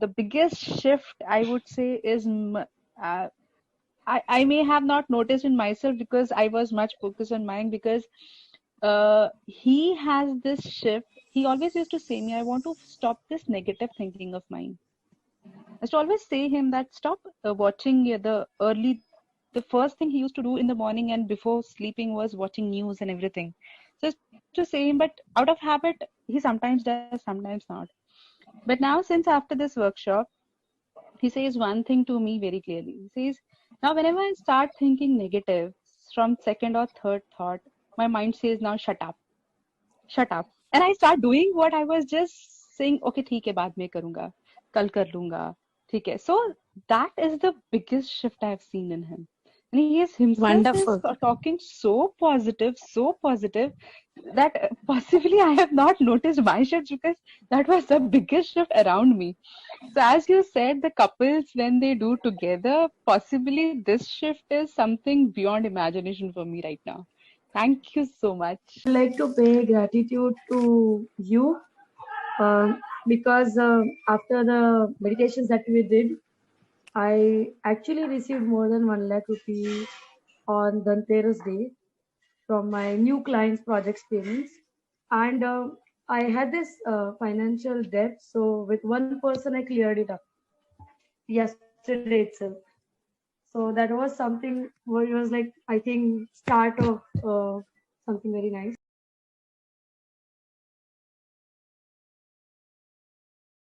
The biggest shift I would say is I may have not noticed in myself because I was much focused on mine, because he has this shift. He always used to say me, I want to stop this negative thinking of mine. I used to always say him that stop watching the first thing he used to do in the morning and before sleeping was watching news and everything. So I used to say him, but out of habit, he sometimes does, sometimes not. But now, since after this workshop, he says one thing to me very clearly. He says, now whenever I start thinking negative from second or third thought, my mind says, now shut up, shut up. And I start doing what I was just saying, okay, ठीक है, बाद में करूँगा, कल कर लूँगा, ठीक है. So that is the biggest shift I have seen in him. And he is himself is Wonderful. talking so positive that possibly I have not noticed my shift, because that was the biggest shift around me. So as you said, the couples, when they do together, possibly this shift is something beyond imagination for me right now. Thank you so much. I'd like to pay gratitude to you because after the meditations that we did, I actually received more than 1 lakh rupee on Dhanteras Day from my new clients' projects payments. And I had this financial debt. So with one person, I cleared it up yesterday itself. So that was something where it was like, I think, start of something very nice.